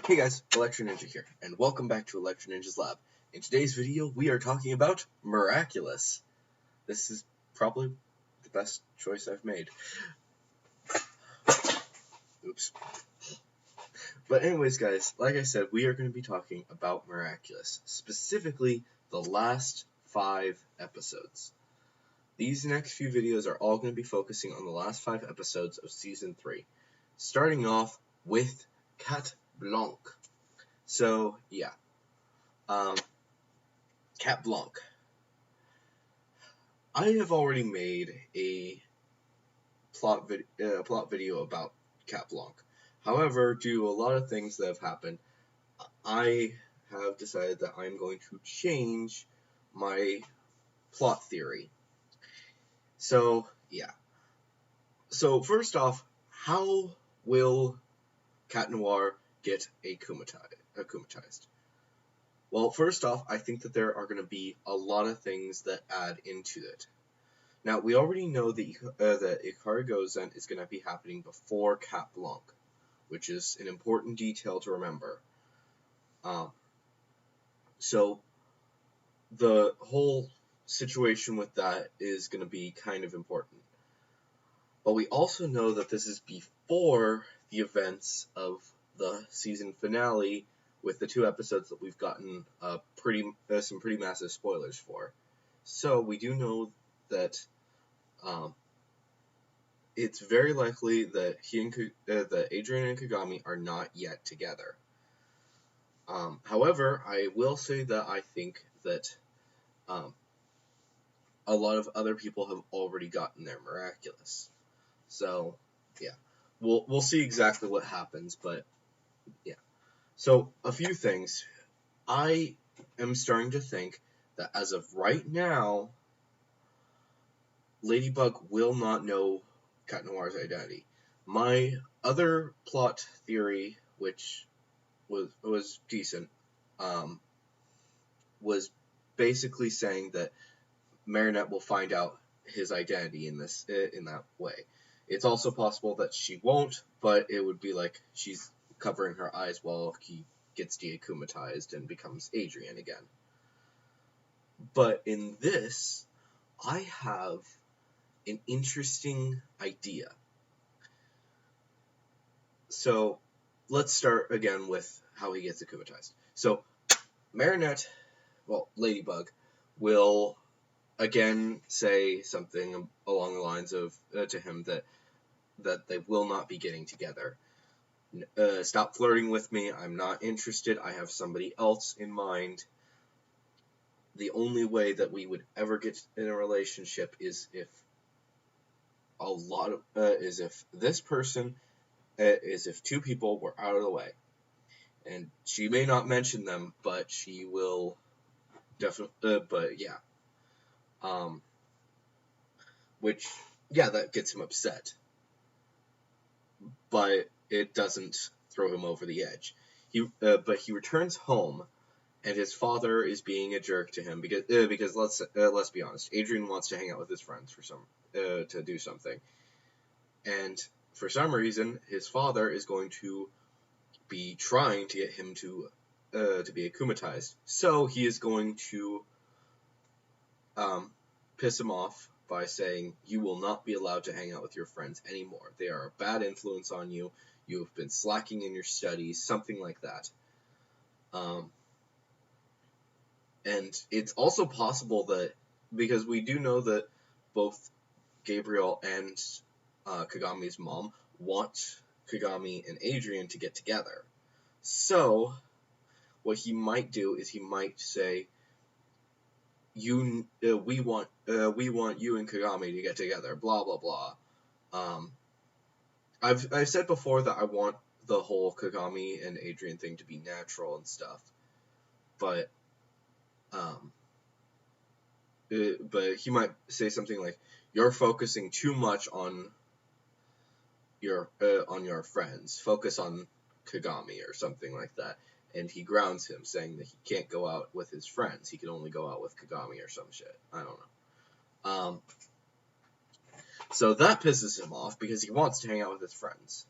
Hey guys, Electro Ninja here, and welcome back to Electro Ninja's Lab. In today's video, we are talking about Miraculous. This is probably the best choice I've made. Oops. But anyways, guys, like I said, we are going to be talking about Miraculous, specifically the last 5 episodes. These next few videos are all going to be focusing on the last 5 episodes of Season 3, starting off with Cat Blanc. So, yeah. Cat Blanc. I have already made a plot video about Cat Blanc. However, due to a lot of things that have happened, I have decided that I'm going to change my plot theory. So, yeah. So, first off, how will Cat Noir get akumatized? Well, first off, I think that there are going to be a lot of things that add into it. Now, we already know that Ikari Gozen is going to be happening before Cat Blanc, which is an important detail to remember. So, the whole situation with that is going to be kind of important. But we also know that this is before the events of the season finale, with the 2 episodes that we've gotten some pretty massive spoilers for. So, we do know that it's very likely that that Adrian and Kagami are not yet together. However, I will say that I think that a lot of other people have already gotten their Miraculous. So, yeah. We'll see exactly what happens, but yeah. So, a few things. I am starting to think that as of right now, Ladybug will not know Cat Noir's identity. My other plot theory, which was decent, was basically saying that Marinette will find out his identity in that way. It's also possible that she won't, but it would be like she's covering her eyes while he gets deakumatized and becomes Adrian again. But in this, I have an interesting idea. So, let's start again with how he gets akumatized. So, Marinette, Ladybug, will again say something along the lines of to him that they will not be getting together. Stop flirting with me. I'm not interested. I have somebody else in mind. The only way that we would ever get in a relationship is if this person is if 2 people were out of the way. And she may not mention them, but she will definitely. But yeah. That gets him upset. But it doesn't throw him over the edge. But he returns home, and his father is being a jerk to him because let's be honest, Adrian wants to hang out with his friends to do something, and for some reason his father is going to be trying to get him to be akumatized. So he is going to piss him off by saying, you will not be allowed to hang out with your friends anymore. They are a bad influence on you. You have been slacking in your studies, something like that. And it's also possible that, because we do know that both Gabriel and Kagami's mom want Kagami and Adrian to get together. So, what he might do is he might say, we want you and Kagami to get together, blah blah blah. I've said before that I want the whole Kagami and Adrian thing to be natural and stuff, but he might say something like, "You're focusing too much on your friends. Focus on Kagami," or something like that. And he grounds him, saying that he can't go out with his friends. He can only go out with Kagami or some shit. I don't know. So that pisses him off because he wants to hang out with his friends.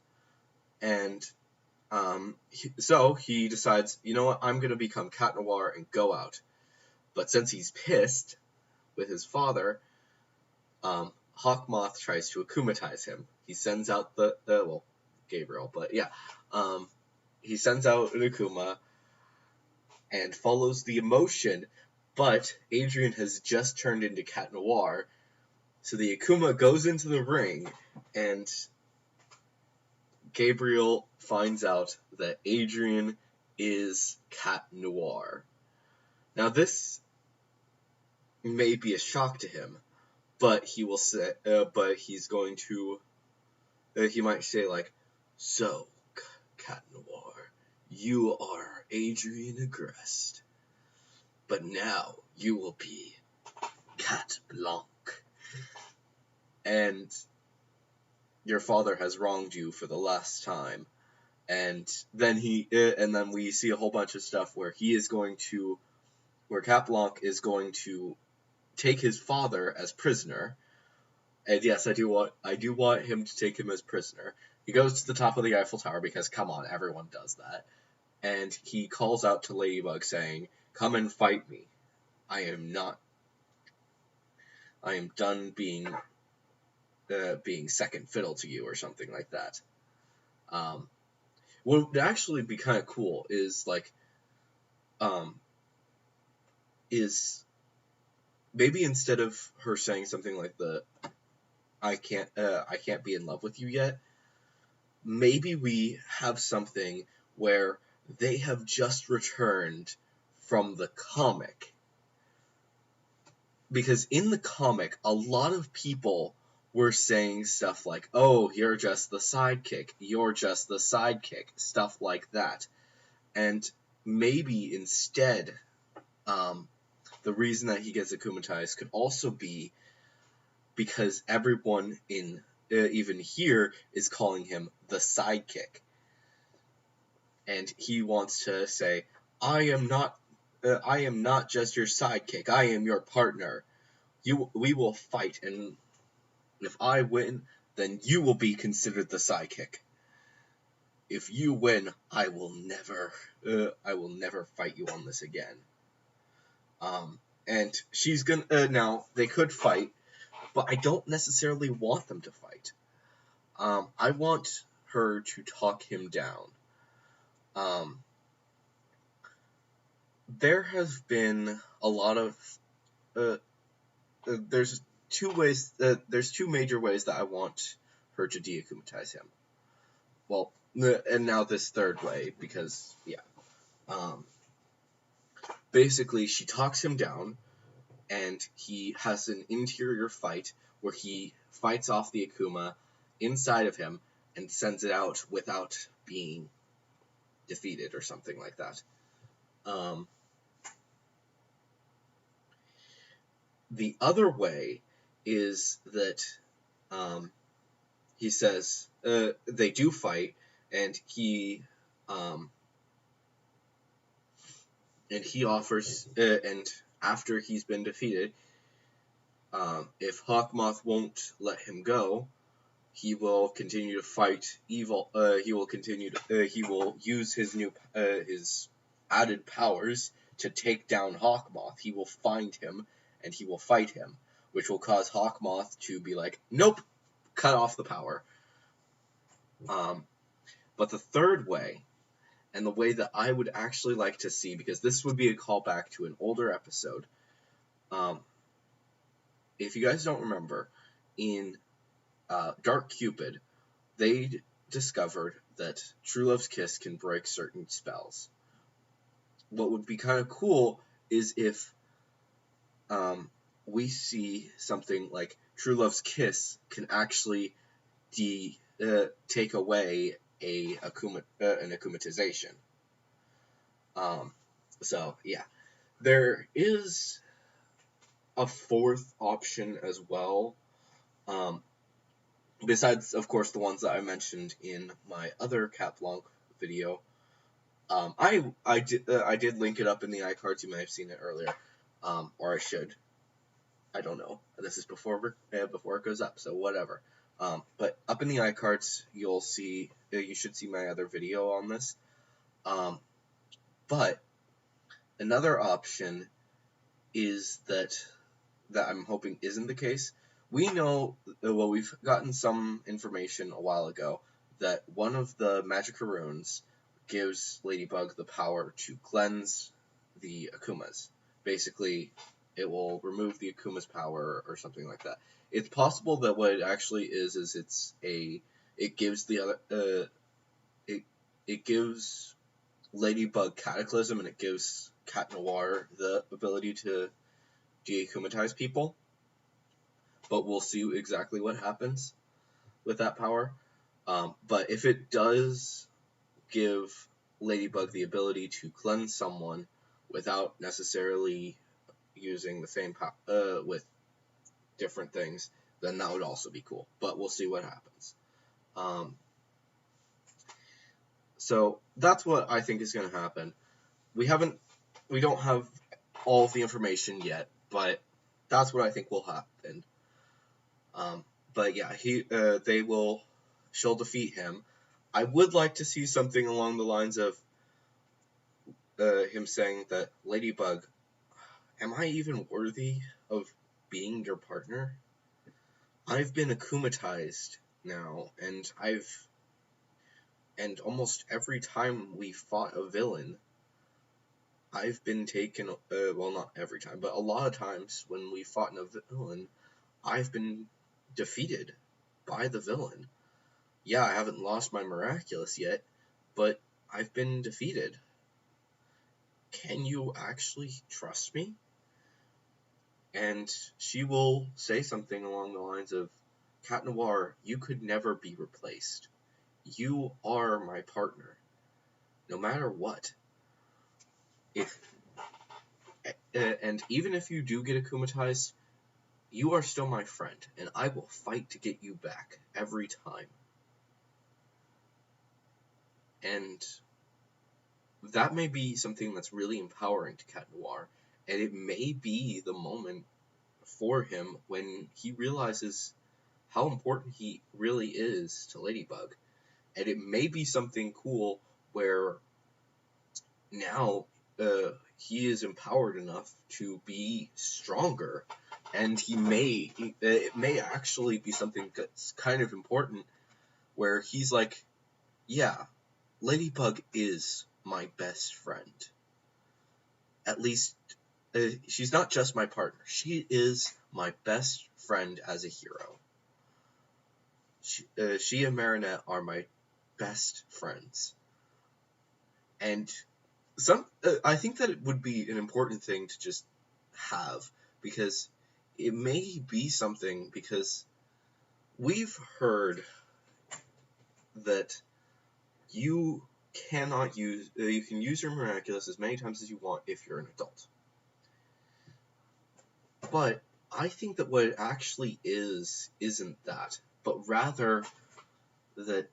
And So he decides, you know what, I'm going to become Cat Noir and go out. But since he's pissed with his father, Hawkmoth tries to akumatize him. He sends out Gabriel, but yeah. He sends out an Akuma and follows the emotion, but Adrian has just turned into Cat Noir, so the Akuma goes into the ring, and Gabriel finds out that Adrian is Cat Noir. Now this may be a shock to him, but he will say, he's going to, he might say like, so, Cat Noir, you are Adrian Agreste, but now you will be Cat Blanc, and your father has wronged you for the last time. And then we see a whole bunch of stuff where Cat Blanc is going to take his father as prisoner. And yes, I do want him to take him as prisoner. He goes to the top of the Eiffel Tower because, come on, everyone does that. And he calls out to Ladybug saying, "Come and fight me. I am done being second fiddle to you," or something like that. What would actually be kind of cool is maybe instead of her saying something like I can't be in love with you yet, maybe we have something where they have just returned from the comic. Because in the comic, a lot of people were saying stuff like, "Oh, you're just the sidekick, you're just the sidekick," stuff like that. And maybe instead, the reason that he gets akumatized could also be because everyone even here is calling him the sidekick. And he wants to say, I am not just your sidekick, I am your partner. We will fight, and if I win, then you will be considered the sidekick. If you win, I will never fight you on this again. And she's gonna, now, they could fight, but I don't necessarily want them to fight. I want her to talk him down. There have been a lot of, there's two major ways that I want her to deakumatize him. Well, and now this third way, because, yeah. Basically, she talks him down, and he has an interior fight where he fights off the Akuma inside of him and sends it out without being defeated or something like that. The other way is that he says they do fight, and he offers, and after he's been defeated, if Hawkmoth won't let him go, he will continue to fight evil. He will use his added powers to take down Hawkmoth. He will find him and he will fight him, which will cause Hawkmoth to be like, nope, cut off the power. But the third way, and the way that I would actually like to see, because this would be a callback to an older episode, if you guys don't remember, in Dark Cupid, they discovered that True Love's Kiss can break certain spells. What would be kind of cool is if we see something like True Love's Kiss can actually take away an akumatization. So, yeah. There is a fourth option as well. Besides, of course, the ones that I mentioned in my other Cat Blanc video. I did link it up in the iCards. You may have seen it earlier, or I should. I don't know. This is before it goes up, so whatever. But up in the iCards, you'll see you should see my other video on this. But another option is that I'm hoping isn't the case. We know, well, we've gotten some information a while ago that one of the magic runes gives Ladybug the power to cleanse the Akumas. Basically, it will remove the Akuma's power or something like that. It's possible that what it actually is it gives the other it gives Ladybug Cataclysm, and it gives Cat Noir the ability to de-akumatize people. But we'll see exactly what happens with that power. But if it does give Ladybug the ability to cleanse someone without necessarily using the same power with different things, then that would also be cool. But we'll see what happens. So that's what I think is going to happen. We don't have all of the information yet, but that's what I think will happen. But yeah, she'll defeat him. I would like to see something along the lines of him saying that, Ladybug, am I even worthy of being your partner? I've been akumatized now, and almost every time we fought a villain, I've been taken, well, not every time, but a lot of times when we fought a villain, I've been defeated by the villain. Yeah, I haven't lost my miraculous yet, but I've been defeated. Can you actually trust me? And she will say something along the lines of, Cat Noir, you could never be replaced. You are my partner, no matter what. And even if you do get akumatized, you are still my friend, and I will fight to get you back every time. And that may be something that's really empowering to Cat Noir, and it may be the moment for him when he realizes how important he really is to Ladybug. And it may be something cool where now he is empowered enough to be stronger, and it may actually be something that's kind of important where he's like, yeah, Ladybug is my best friend. At least, she's not just my partner. She is my best friend as a hero. She and Marinette are my best friends. And I think that it would be an important thing to just have, because it may be something, because we've heard that you can use your miraculous as many times as you want if you're an adult. But I think that what it actually isn't that, but rather that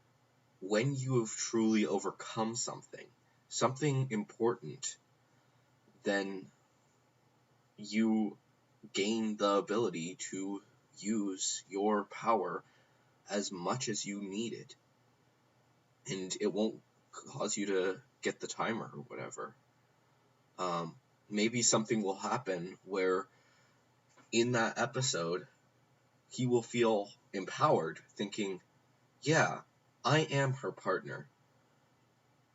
when you have truly overcome something important, then you gain the ability to use your power as much as you need it. And it won't cause you to get the timer or whatever. Maybe something will happen where in that episode, he will feel empowered, thinking, yeah, I am her partner.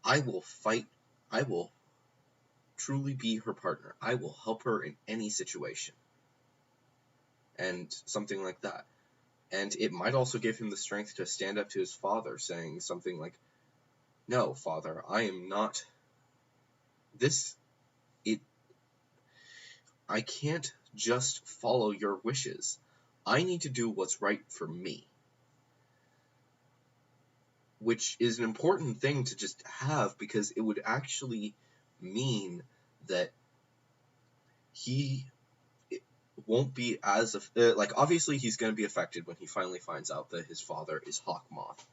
I will fight. I will truly be her partner. I will help her in any situation. And something like that. And it might also give him the strength to stand up to his father, saying something like, no, father, I am not this. I can't just follow your wishes. I need to do what's right for me. Which is an important thing to just have, because it would actually mean that he won't be as obviously he's going to be affected when he finally finds out that his father is Hawkmoth.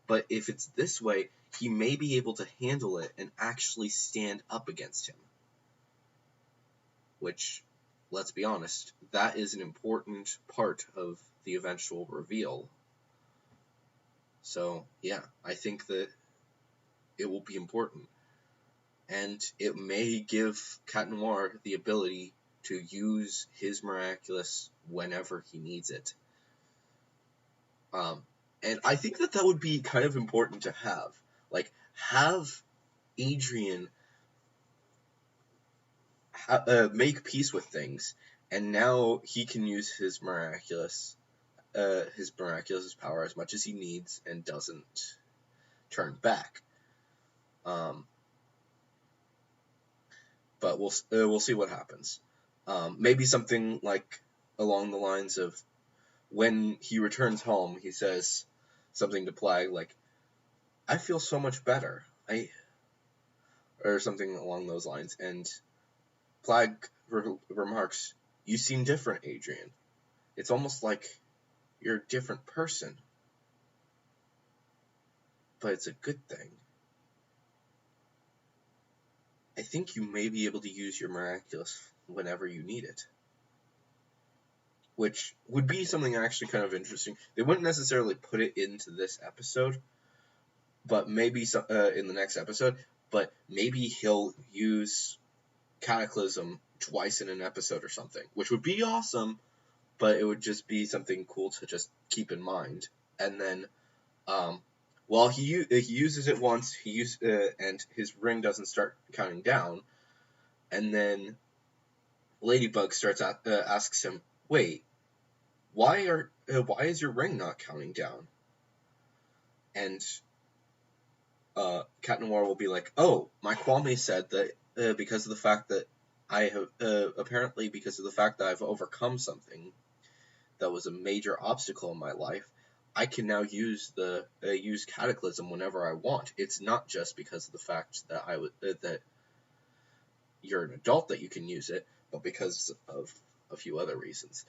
But if it's this way, he may be able to handle it and actually stand up against him. Which, let's be honest, that is an important part of the eventual reveal. So, yeah, I think that it will be important. And it may give Cat Noir the ability to use his miraculous whenever he needs it. And I think that would be kind of important to have. Like, have Adrian make peace with things, and now he can use his miraculous power as much as he needs and doesn't turn back. But we'll see what happens. Maybe something like along the lines of when he returns home, he says something to Plague like, "I feel so much better," or something along those lines, and Plague remarks, "You seem different, Adrian. It's almost like you're a different person. But it's a good thing. I think you may be able to use your miraculous whenever you need it." Which would be something actually kind of interesting. They wouldn't necessarily put it into this episode, but maybe in the next episode, but maybe he'll use Cataclysm twice in an episode or something, which would be awesome, but it would just be something cool to just keep in mind. And then, while he uses it once, and his ring doesn't start counting down, and then Ladybug asks him, "Wait, why is your ring not counting down?" And Cat Noir will be like, "Oh, my Kwame said that because of the fact that apparently because of the fact that I've overcome something that was a major obstacle in my life, I can now use Cataclysm whenever I want. It's not just because of the fact that that you're an adult that you can use it, but because of a few other reasons."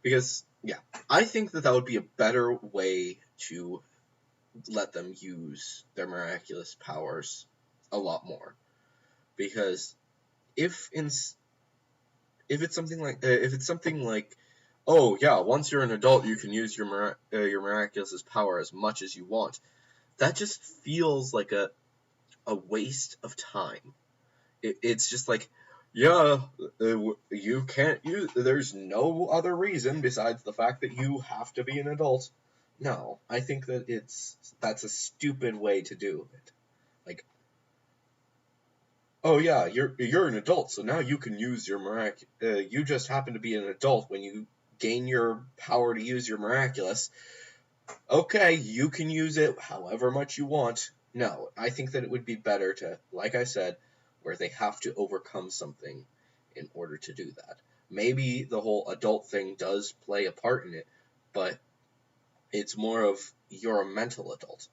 Because, yeah, I think that would be a better way to let them use their miraculous powers a lot more. Because if it's something like, "Oh yeah, once you're an adult, you can use your miraculous power as much as you want," that just feels like a waste of time. It's just like, yeah, you can't use. There's no other reason besides the fact that you have to be an adult. No, I think that that's a stupid way to do it. Like, "Oh yeah, you're an adult, so now you can use your you just happen to be an adult when you gain your power to use your miraculous. Okay, you can use it however much you want." No, I think that it would be better to, like I said, where they have to overcome something in order to do that. Maybe the whole adult thing does play a part in it, but it's more of you're a mental adult.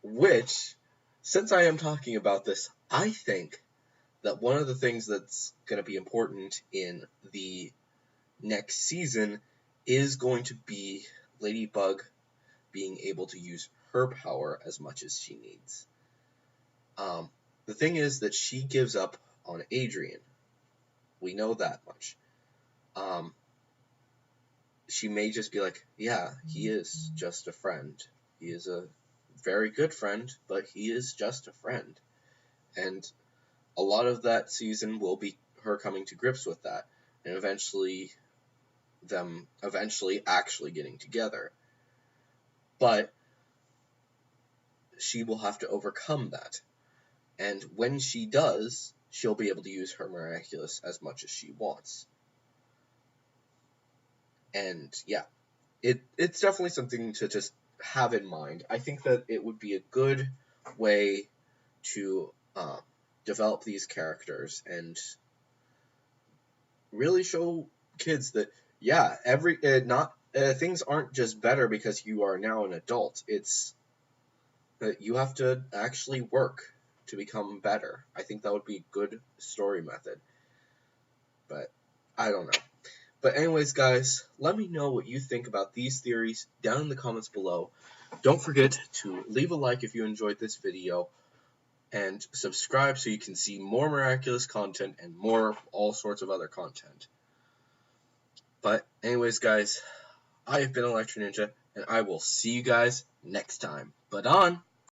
Which, since I am talking about this, I think that one of the things that's going to be important in the next season is going to be Ladybug being able to use her power as much as she needs. The thing is that she gives up on Adrian. We know that much. She may just be like, "Yeah, he is just a friend. He is a very good friend, but he is just a friend." And a lot of that season will be her coming to grips with that, and eventually actually getting together. But she will have to overcome that. And when she does, she'll be able to use her miraculous as much as she wants. And yeah, it's definitely something to just have in mind. I think that it would be a good way to develop these characters and really show kids that, yeah, things aren't just better because you are now an adult. It's that you have to actually work to become better. I think that would be a good story method. But I don't know. But anyways, guys, let me know what you think about these theories down in the comments below. Don't forget to leave a like if you enjoyed this video, and subscribe so you can see more miraculous content and more all sorts of other content. But anyways, guys, I have been Electro Ninja. and I will see you guys next time. But on!